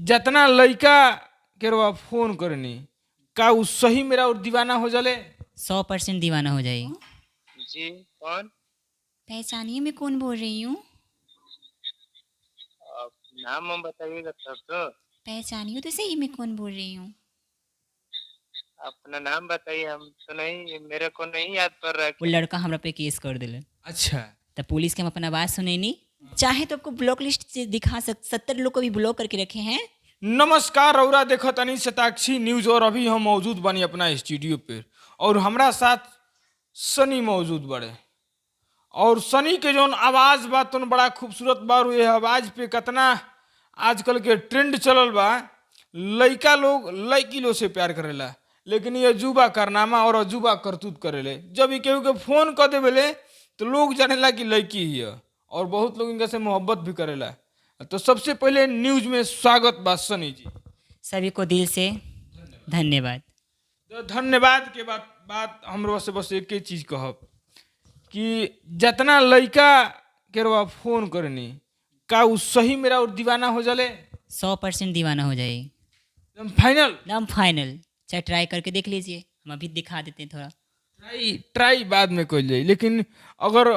जतना लइका के रउआ फोन करनी का उ सही मेरा और दीवाना हो जाले। 100% दीवाना हो जाएगी। जी कौन? पहचानिए मैं कौन बोल रही हूँ। आप नाम हम बताइएगा तब तो। पहचानिए तो सही मैं कौन बोल रही हूँ। अपना नाम बताइए, हम तो नहीं, मेरे को नहीं याद पड़ रहा है वो क्या। लड़का हमरा पे केस कर दिले। अच्छा तो पुलिस के हम अपन आवाज़ सुनैनी। चाहे तो आपको ब्लॉक लिस्ट से दिखा 70 लोग को भी ब्लॉक करके रखे हैं। नमस्कार, रउरा देखो तनी शताक्षी न्यूज और अभी हम मौजूद बनी अपना स्टूडियो पे और हमरा साथ सनी मौजूद बड़े और सनी के जौन आवाज बा तुन बड़ा खूबसूरत बा और ये आवाज पे कितना आजकल के ट्रेंड चलल बा। लइका लोग लइकी लोग से प्यार करेला लेकिन ये अजूबा कारनामा और अजूबा करतूत करेले। जब ये केहू के फोन कर देवेले तो लोग जानेला कि लइकी ही है और बहुत लोग इनका से मोहब्बत भी करेला। तो सबसे पहले न्यूज में स्वागत बा सनी जी। सभी को दिल से धन्यवाद। तो धन्यवाद के बात हमरो से बस एक ही चीज कहब कि जतना लइका के रउआ फोन करनी का उ सही मेरा और दीवाना हो जाले। 100% दीवाना हो जाएगी। एकदम फाइनल। एकदम फाइनल। चाहे ट्राई करके देख लीजिए, हम अभी दिखा देते हैं थोड़ा। ट्राई बाद में कइल जाई लेकिन अगर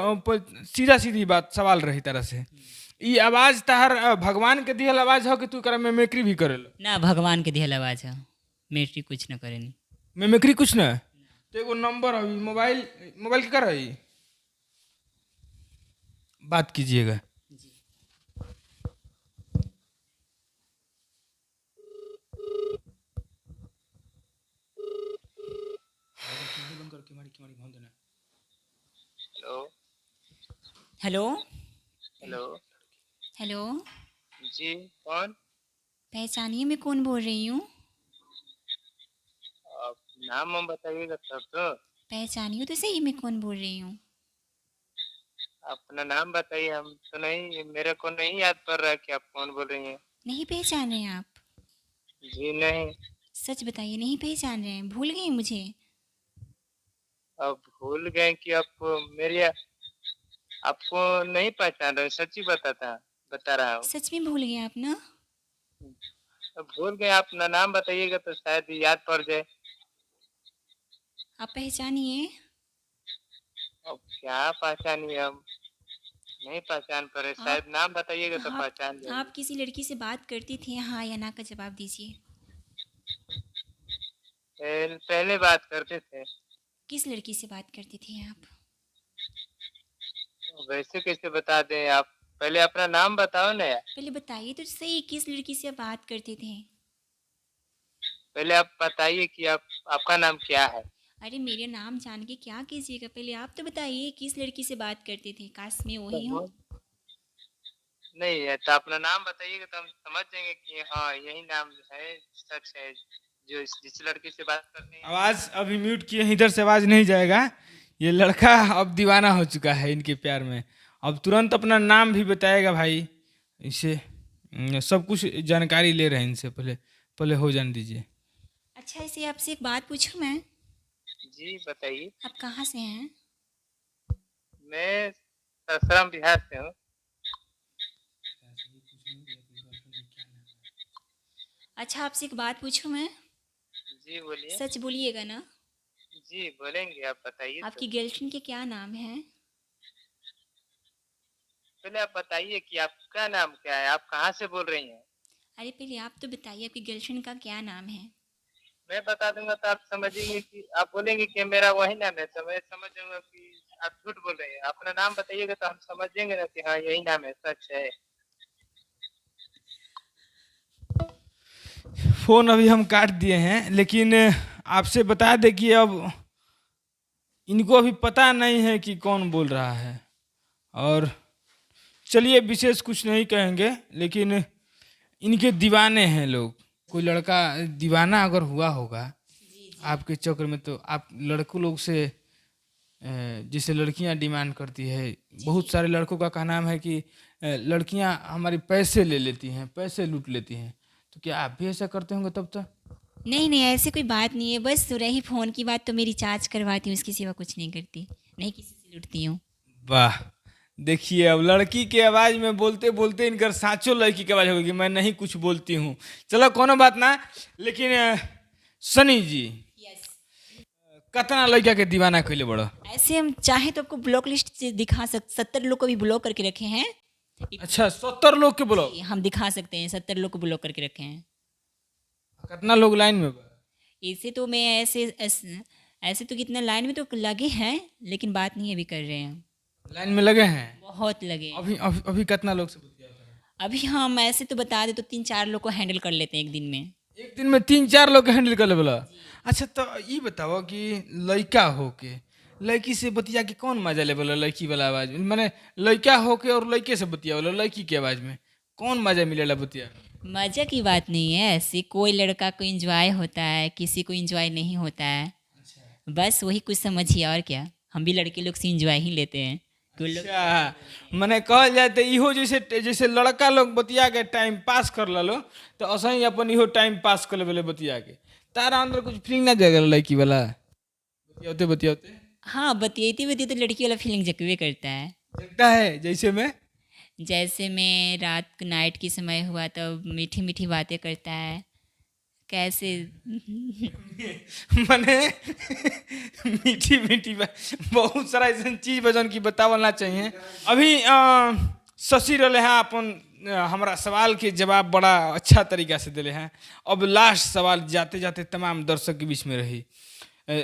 सीधा सीधी बात सवाल रही तरह से ई आवाज तहार भगवान के दिहल आवाज हो कि तू एकरा में मेमोरी भी करेला। ना भगवान के दिहल आवाज है, मेट्री कुछ न करेनी। मेमोरी कुछ ना। तो एगो नंबर है मोबाइल के कर है बात कीजिएगा। Hello hello. हेलो। हेलो, जी कौन? पहचानिए मैं कौन बोल रही हूँ। आप नाम हम बताइएगा तब तो। पहचानिए तो सही मैं कौन बोल रही हूँ। अपना नाम बताइए, हम तो नहीं, मेरे को नहीं याद पड़ रहा है कि आप कौन बोल रही हैं। नहीं पहचान रहे हैं आप? जी नहीं। सच बताइए, नहीं पहचान रहे हैं, भूल गए मुझे? अब भूल गए कि आपको मेरी, आपको नहीं पहचान रहे, सच्ची बता रहा हूँ। सच में भूल गए आप ना? अब भूल गए, अपना नाम बताइएगा तो शायद याद पड़ जाए। आप पहचानिए। अब क्या पहचानिए, हम नहीं पहचान पा रहे, शायद नाम बताइएगा तो पहचान जाएंगे। आप किसी लड़की से बात करती थी, हाँ या ना का जवाब दीजिए। पहले बात करते थे। किस लड़की से बात करती थी आप? वैसे कैसे बता दें, आप पहले अपना नाम बताओ ना यार। पहले बताइए तो सही, किस लड़की से आप बात करते थे? पहले आप बताइए कि आपका नाम क्या है। अरे मेरे नाम जान के क्या कीजिएगा, पहले आप तो बताइए किस लड़की से बात करते थे, काश में वही हो। नहीं है तो अपना नाम बताइएगा तो हम समझ जाएंगे कि हाँ यही नाम है, सच है, जो जिस लड़की से बात करते हैं। आवाज अभी म्यूट किए, इधर से आवाज नहीं जाएगा। ये लड़का अब दीवाना हो चुका है इनके प्यार में, अब तुरंत अपना नाम भी बताएगा भाई। इसे सब कुछ जानकारी ले रहे हैं इनसे, पहले हो जाने दीजिए। अच्छा, इसे आपसे एक बात पूछूं मैं? जी बताइए। आप कहाँ से हैं? मैं सासाराम बिहार से हूँ। अच्छा, आपसे एक बात पूछूं मैं? जी बोलिए। सच बोलिएगा ना? जी बोलेंगे, आप बताइए। आपकी गर्लफ्रेंड के क्या नाम है? पहले आप बताइए कि आपका नाम क्या है, आप कहाँ से बोल रही हैं। अरे पहले आप तो बताइए आपकी गर्लफ्रेंड का क्या नाम है? मैं बता दूंगा तो आप समझेंगे कि आप बोलेंगे कि मेरा वही नाम है, तो मैं समझ जाऊंगा कि आप झूठ बोल रहे हैं। अपना नाम बताइएगा तो हम समझेंगे ना कि हाँ यही नाम है, सच है। फोन अभी हम काट दिए हैं लेकिन आपसे बता दें कि अब इनको अभी पता नहीं है कि कौन बोल रहा है। और चलिए विशेष कुछ नहीं कहेंगे लेकिन इनके दीवाने हैं लोग। कोई लड़का दीवाना अगर हुआ होगा आपके चक्कर में तो आप लड़कों लोग से जैसे लड़कियां डिमांड करती है, बहुत सारे लड़कों का कहना है कि लड़कियां हमारी पैसे ले लेती हैं, पैसे लूट लेती हैं। तो क्या आप भी ऐसा करते होंगे तब तक? नहीं नहीं, ऐसी कोई बात नहीं है, बस रही फ़ोन की बात तो मेरी चार्ज करवाती हूँ, इसके सिवा कुछ नहीं करती, नहीं किसी से लुटती हूँ। वाह, देखिए अब लड़की के आवाज में बोलते बोलते इनकर साँचो लड़की के आवाज होगी, मैं नहीं कुछ बोलती हूँ। चलो कोनो बात ना, लेकिन सनी जी कितना लड़का के दीवाना कैले बड़ो? ऐसे हम चाहे तो आपको ब्लॉक लिस्ट से दिखा 70 लोग को भी ब्लॉक करके रखे हैं। अच्छा 70 लोग के बोलो? हम दिखा सकते हैं, 70 लोग को ब्लॉक करके रखे हैं। कितना लोग लाइन में बा? ऐसे तो मैं ऐसे तो कितना लाइन में तो लगे हैं, लेकिन बात नहीं अभी कर रहे हैं। लाइन में लगे हैं बहुत लगे। अभी कितना लोग से बतिया? अभी हम ऐसे तो बता दे तो 3-4 लोग को हैंडल कर लेते हैं एक दिन में। एक दिन में 3-4 लोग के हैंडल कर ले बोला? अच्छा तो ये बताओ कि लड़का होके लड़की से बतिया के कौन मजा ले बोला? लड़की वाला आवाज में माने लड़का होके और लड़के से बतिया बोला लड़की की आवाज में कौन मजा मिलेला बतिया? मज़ा की बात नहीं है, ऐसे कोई लड़का को इंजॉय होता है, किसी को इंजॉय नहीं होता है। बस वही कुछ समझिए, और क्या। हम भी लड़के लोग से इंजॉय ही लेते हैं। कोई लोग अच्छा मने कहल जाए तो इहो जैसे जैसे लड़का लोग बतिया के टाइम पास कर लो तो ऐसा ही अपन इहो टाइम पास कर ले बतिया के। तारा अंदर कुछ फीलिंग ना जाएगा लड़की वाला बतियाते बतियाते? हाँ, बतियाती बतियाती तो लड़की वाला फीलिंग जगवे करता है। लगता है जैसे मैं रात को नाइट के समय हुआ तो मीठी मीठी बातें करता है, कैसे मने मीठी मीठी बहुत सारा ऐसा चीज बजन की बतावना चाहिए। अभी शशि रहे हैं अपन हमारा सवाल के जवाब बड़ा अच्छा तरीका से दिले हैं। अब लास्ट सवाल जाते जाते तमाम दर्शक के बीच में रही।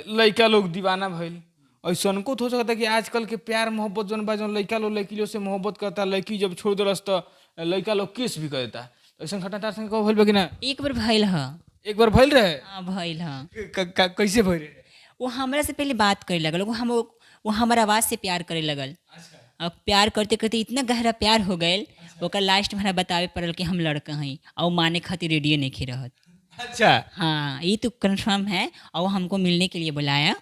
लड़का लोग दीवाना भइल, ऐसा को हो सकता है कि आजकल के प्यार मोहब्बत जौन बा जौन लड़का लोग लड़की लोग से मोहब्बत करता, लड़की जब छोड़ दिलस तो लड़का लोग केस भी करता। ऐसा घटना संग कब भइल बा कि ना? एक बार भइल ह। एक बार भइल रहे? हाँ भइल ह। कैसे भइल रहे? वो हमरा से पहले बात करे लगल, वो हमारा आवाज़ से प्यार करे लगल। अब प्यार करते करते इतना गहरा प्यार हो गए, ओकर लास्ट में हमरा बतावे पड़ल कि हम लड़का हैं, और माने खातिर रेडियो नहीं खे रहत। अच्छा हाँ, ये तो कंफर्म है। और वो हमको मिलने के लिए बुलाया,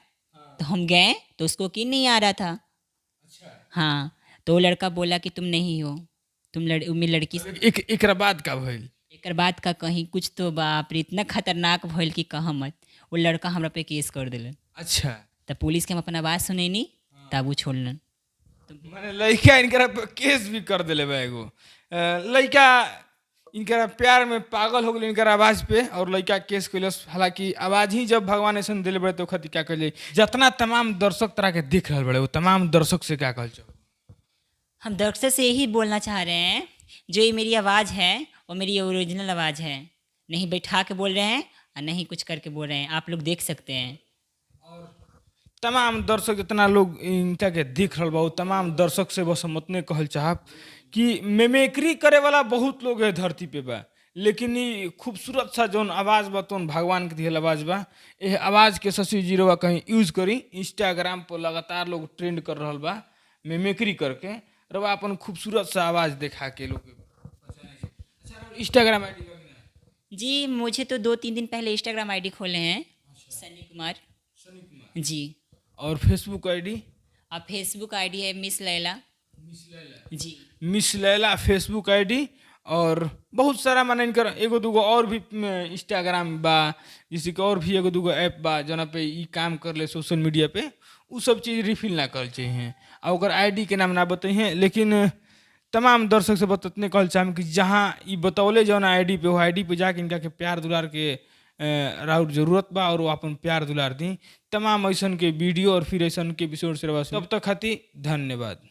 तो हम गए तो उसको कि नहीं आ रहा था। हाँ, तो वो लड़का बोला कि तुम नहीं हो, तुम लड़की एक बाद का भइल? एक बाद का कहीं कुछ तो बाप रे इतना खतरनाक भइल कि कहा मत। वो लड़का हमरा पे केस कर दिलन। अच्छा तब पुलिस के हम अपन आवाज़ सुनैनी, तब वो छोड़लन। माने लड़का इनकरा पे केस भी कर दिले बा एगो। लड़का इनकरा प्यार में पागल हो गए इनकरा आवाज पे, और लड़का केस कैलस। हालांकि आवाज ही जब भगवान ऐसा दिले बड़े तो खती क्या कर जितना तमाम दर्शक तरह के देख रहे बड़े वो तमाम दर्शक से क्या कहल चाहो? हम दर्शक से यही बोलना चाह रहे हैं, जो ये मेरी आवाज़ है वो मेरी ओरिजिनल आवाज़ है, नहीं बैठा के बोल रहे हैं और नहीं कुछ करके बोल रहे हैं। आप लोग देख सकते हैं। तमाम दर्शक जितना लोग इनका के देख रहा बा तमाम दर्शक से बस हम उतने कहल चाहब कि मिमिक्री करे वाला बहुत लोग है धरती पे बा, लेकिन ये खूबसूरत सा जौन आवाज़ बा तो भगवान के दिहल आवाज़ बा। यह आवाज़ के शशि जी रवा कहीं यूज़ करी। इंस्टाग्राम पर लगातार लोग ट्रेंड कर रहा बा मिमिक्री करके। रवा अपन खूबसूरत सा आवाज़ देखा के लोग इंस्टाग्राम आईडी जी, मुझे तो 2-3 दिन पहले इंस्टाग्राम आईडी खोले हैं, सनी कुमार जी। और फेसबुक आईडी? और फेसबुक आईडी है miss Laila ji. Miss Laila Facebook ID. और बहुत सारा माने इनकर एगो दूगो और भी इंस्टाग्राम बा, जैसे कि और भी एगो दूगो ऐप बा जना पे ई काम कर ले सोशल मीडिया पे। उ सब चीज़ रिफिल ना कर चाहिए और ओकर आईडी के नाम ना बताइए। लेकिन तमाम दर्शक से बतने कहल चाहम कि जहाँ ई बतौले जौन आईडी पे वो आईडी पे जाके इनका के प्यार दुलार के राउर जरूरत बा और वो अपन प्यार दुलार दी। तमाम ऐसन के वीडियो और फिर ऐसन के एपिसोड से तब तक खातिर धन्यवाद।